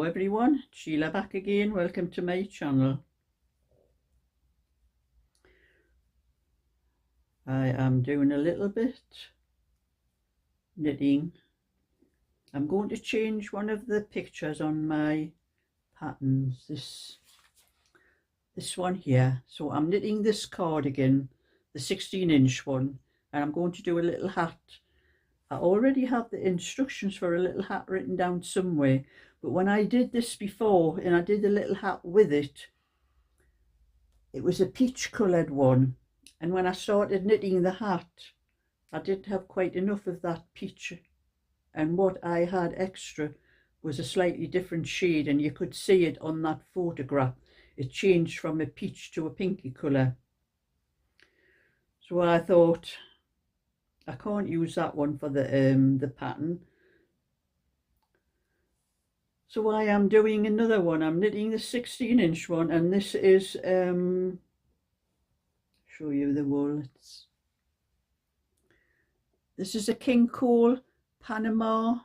Hello everyone, Sheila back again. Welcome to my channel. I am doing a little bit knitting. I'm going to change one of the pictures on my patterns, this one here. So I'm knitting this cardigan, the 16-inch one, and I'm going to do a little hat. I already have the instructions for a little hat written down somewhere, but when I did this before and I did a little hat with it, it was a peach coloured one, and when I started knitting the hat I didn't have quite enough of that peach, and what I had extra was a slightly different shade, and you could see it on that photograph. It changed from a peach to a pinky colour. So I thought I can't use that one for the pattern. So I am doing another one. I'm knitting the 16-inch one, and this is show you the wool. This is a King Cole Panama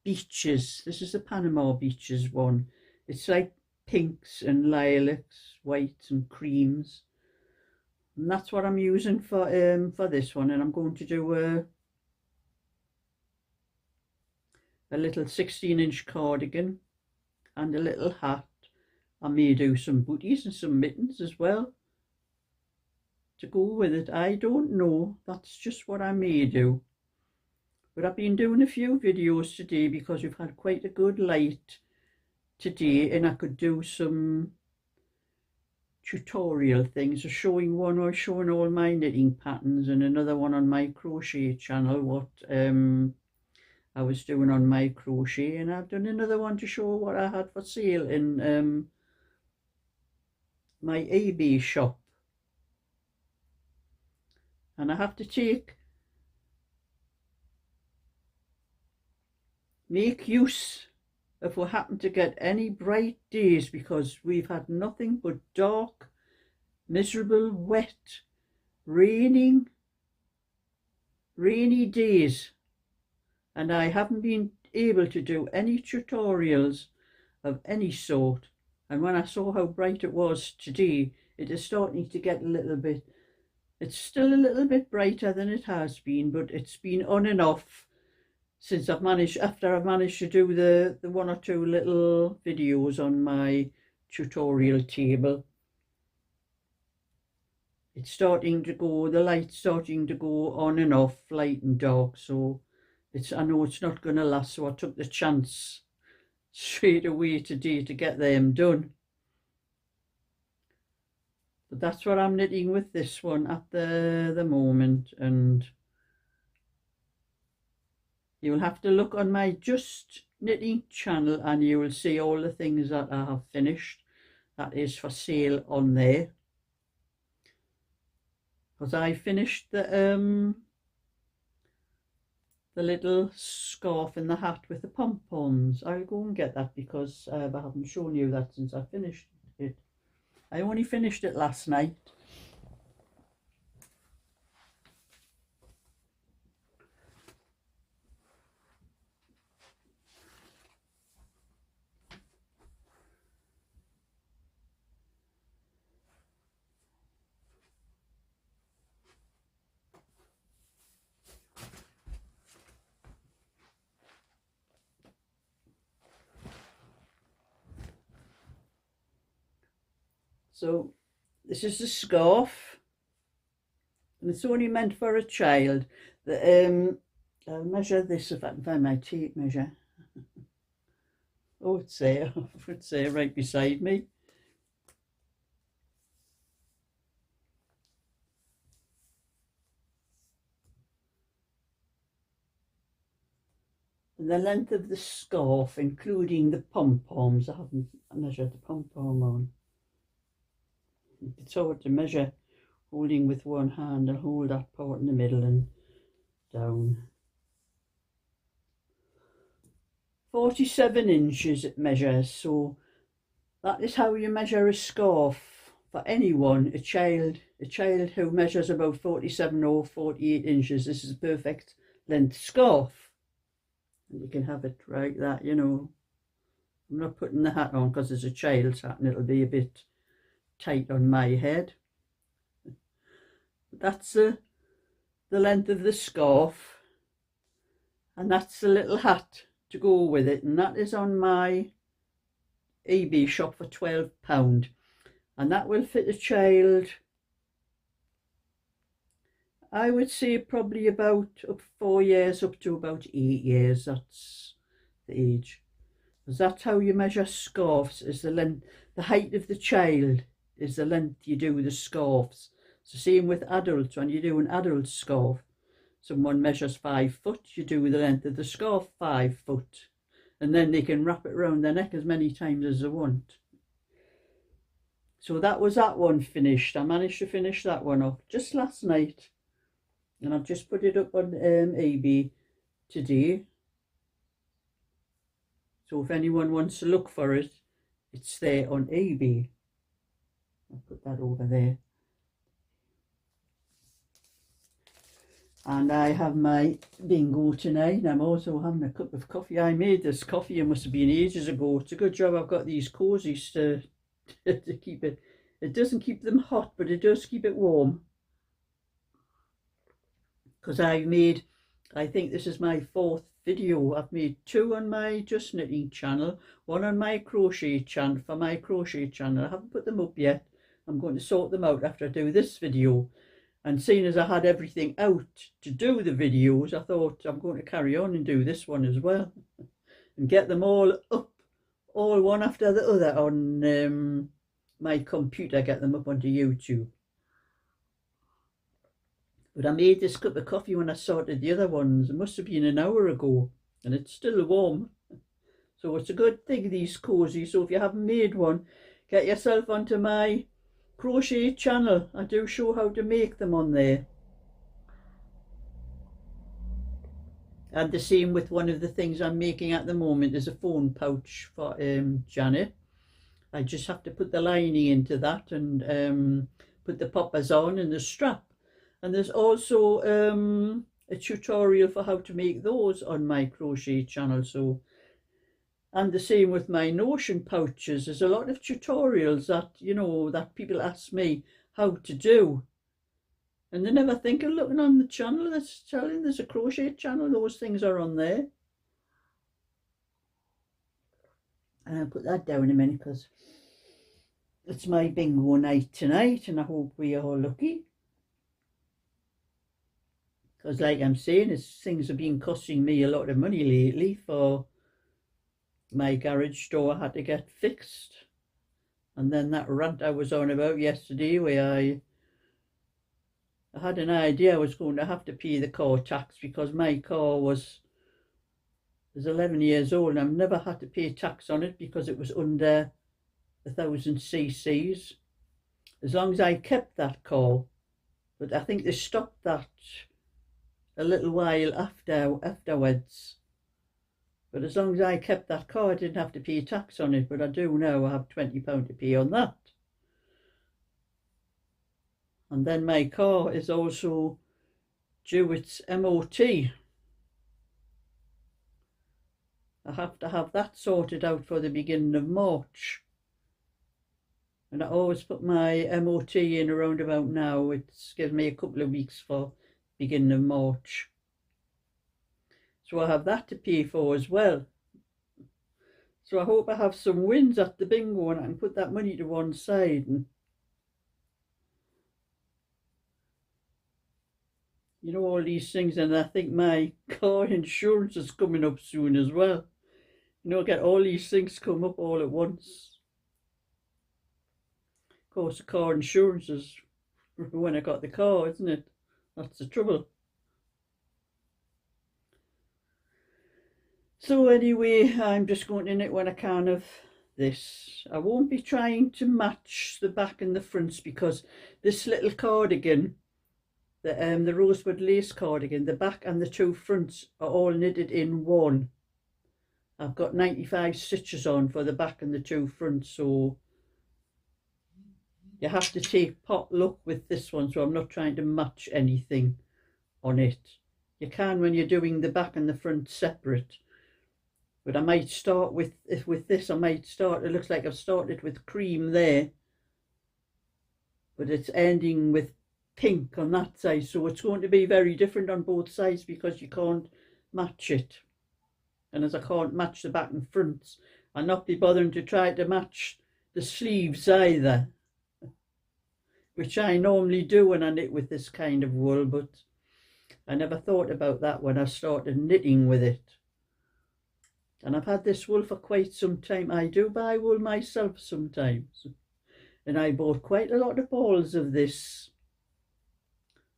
Beaches. This is the Panama Beaches one. It's like pinks and lilacs, whites and creams, and that's what I'm using for this one. And I'm going to do a little 16-inch cardigan and a little hat. I may do some booties and some mittens as well to go with it. I don't know, that's just what I may do. But I've been doing a few videos today because we've had quite a good light today, and I could do some tutorial things, so showing one or showing all my knitting patterns, and another one on my crochet channel, what I was doing on my crochet. And I've done another one to show what I had for sale in my eBay shop. And I have to make use if we happen to get any bright days, because we've had nothing but dark, miserable, wet, rainy days, and I haven't been able to do any tutorials of any sort. And when I saw how bright it was today, it is starting to get a little bit, it's still a little bit brighter than it has been, but it's been on and off since after I've managed to do the one or two little videos on my tutorial table. It's starting to go, the light's starting to go on and off, light and dark, so I know it's not going to last, so I took the chance straight away today to get them done. But that's what I'm knitting with this one at the moment, and you'll have to look on my Just Knitting channel and you will see all the things that I have finished that is for sale on there, because I finished the little scarf and the hat with the pom-poms. I'll go and get that because I haven't shown you that since I finished it. I only finished it last night. So this is the scarf, and it's only meant for a child. I'll measure this if I can find my tape measure. Oh, it's there. It's there right beside me. And the length of the scarf, including the pom-poms. I haven't measured the pom-pom on. It's hard to measure holding with one hand. I'll hold that part in the middle and down. 47 inches it measures, so that is how you measure a scarf for anyone, a child who measures about 47 or 48 inches. This is a perfect length scarf, and you can have it like that, you know. I'm not putting the hat on because it's a child's hat and it'll be a bit tight on my head. But that's the length of the scarf, and that's the little hat to go with it, and that is on my eBay shop for £12, and that will fit a child, I would say probably about up 4 years up to about 8 years. That's the age, because that's how you measure scarves, is the length, the height of the child is the length you do the scarves. It's the same with adults. When you do an adult scarf, someone measures 5 foot, you do the length of the scarf 5 foot, and then they can wrap it around their neck as many times as they want. So that was that one finished. I managed to finish that one off just last night, and I've just put it up on eBay today. So if anyone wants to look for it, it's there on eBay. I'll put that over there. And I have my bingo tonight. I'm also having a cup of coffee. I made this coffee, it must have been ages ago. It's a good job I've got these cozies to keep it. It doesn't keep them hot, but it does keep it warm. Because I've made, I think this is my 4th video. I've made 2 on my Just Knitting channel, 1 on my crochet channel, for my crochet channel. I haven't put them up yet. I'm going to sort them out after I do this video. And seeing as I had everything out to do the videos, I thought I'm going to carry on and do this one as well. And get them all up, all one after the other on my computer, get them up onto YouTube. But I made this cup of coffee when I started the other ones. It must have been an hour ago, and it's still warm. So it's a good thing, these cozies. So if you haven't made one, get yourself onto my crochet channel. I do show how to make them on there. And the same with one of the things I'm making at the moment is a phone pouch for Janet. I just have to put the lining into that and put the poppers on and the strap. And there's also a tutorial for how to make those on my crochet channel. So, and the same with my Notion pouches. There's a lot of tutorials that, you know, that people ask me how to do. And they never think of looking on the channel that's telling there's a crochet channel. Those things are on there. And I'll put that down in a minute because it's my bingo night tonight, and I hope we are lucky. Because like I'm saying, things have been costing me a lot of money lately. For my garage door I had to get fixed. And then that rant I was on about yesterday, where I had an idea I was going to have to pay the car tax, because my car is 11 years old and I've never had to pay tax on it because it was under 1,000 cc's. As long as I kept that car. But I think they stopped that a little while afterwards. But as long as I kept that car, I didn't have to pay tax on it. But I do now, I have £20 to pay on that. And then my car is also due its MOT. I have to have that sorted out for the beginning of March. And I always put my MOT in around about now. It's gives me a couple of weeks for beginning of March. So I have that to pay for as well. So I hope I have some wins at the bingo and I can put that money to one side. And you know, all these things, and I think my car insurance is coming up soon as well. You know, I get all these things come up all at once. Of course, the car insurance is when I got the car, isn't it? That's the trouble. So anyway, I'm just going to knit when I can of this. I won't be trying to match the back and the fronts, because this little cardigan, the rosewood lace cardigan, the back and the 2 fronts are all knitted in one. I've got 95 stitches on for the back and the 2 fronts, so you have to take pot luck with this one. So I'm not trying to match anything on it. You can when you're doing the back and the front separate. But I might start with this. I might start. It looks like I've started with cream there, but it's ending with pink on that side. So it's going to be very different on both sides because you can't match it. And as I can't match the back and fronts, I'll not be bothering to try to match the sleeves either, which I normally do when I knit with this kind of wool, but I never thought about that when I started knitting with it. And I've had this wool for quite some time. I do buy wool myself sometimes. And I bought quite a lot of balls of this,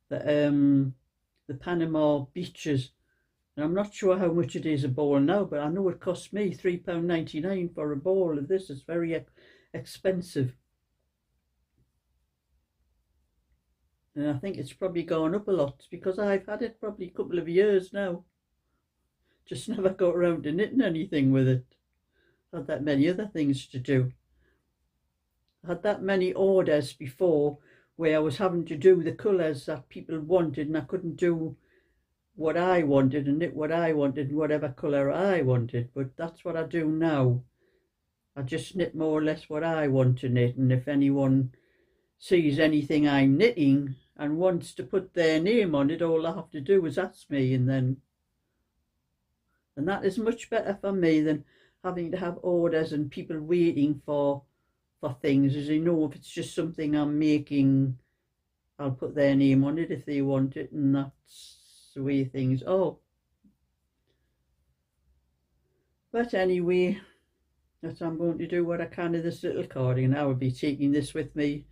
the Panama Beaches. And I'm not sure how much it is a ball now, but I know it cost me £3.99 for a ball of this. It's very expensive. And I think it's probably gone up a lot because I've had it probably a couple of years now. Just never got around to knitting anything with it. Had that many other things to do. I had that many orders before where I was having to do the colours that people wanted and I couldn't do what I wanted and knit what I wanted and whatever colour I wanted. But that's what I do now. I just knit more or less what I want to knit, and if anyone sees anything I'm knitting and wants to put their name on it, all I have to do is ask me, and that is much better for me than having to have orders and people waiting for things. As you know, if it's just something I'm making, I'll put their name on it if they want it, and that's the way things are. But anyway, that's I'm going to do what I can of this little cardigan. I will be taking this with me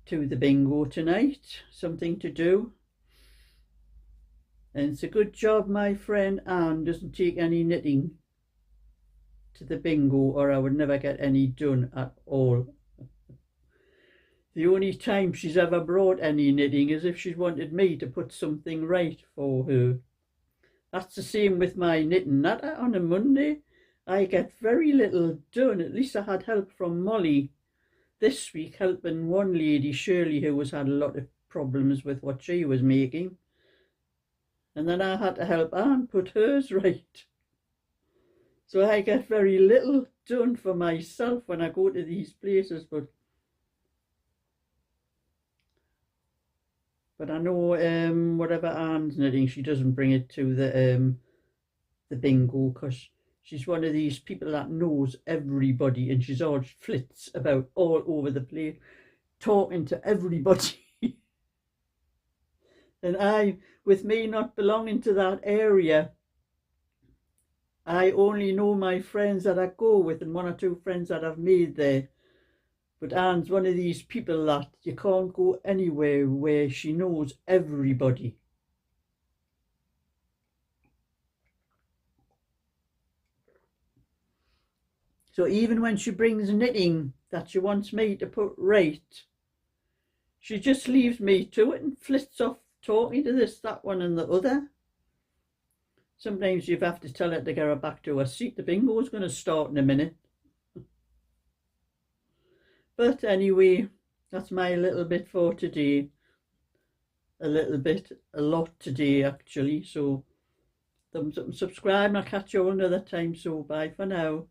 to the bingo tonight. Something to do. And it's a good job my friend Anne doesn't take any knitting to the bingo, or I would never get any done at all. The only time she's ever brought any knitting is if she wanted me to put something right for her. That's the same with my knitting. That on a Monday, I get very little done. At least I had help from Molly this week, helping one lady, Shirley, who had a lot of problems with what she was making. And then I had to help Anne put hers right. So I get very little done for myself when I go to these places, but I know whatever Anne's knitting, she doesn't bring it to the bingo because she's one of these people that knows everybody, and she's all flits about all over the place, talking to everybody. And with me not belonging to that area, I only know my friends that I go with and one or two friends that I've made there. But Anne's one of these people that you can't go anywhere where she knows everybody. So even when she brings knitting that she wants me to put right, she just leaves me to it and flits off talking to this, that one and the other. Sometimes you have to tell her to get her back to her seat. The bingo is going to start in a minute. But anyway, that's my little bit for today. A lot today actually. So thumbs up and subscribe, and I'll catch you another time. So bye for now.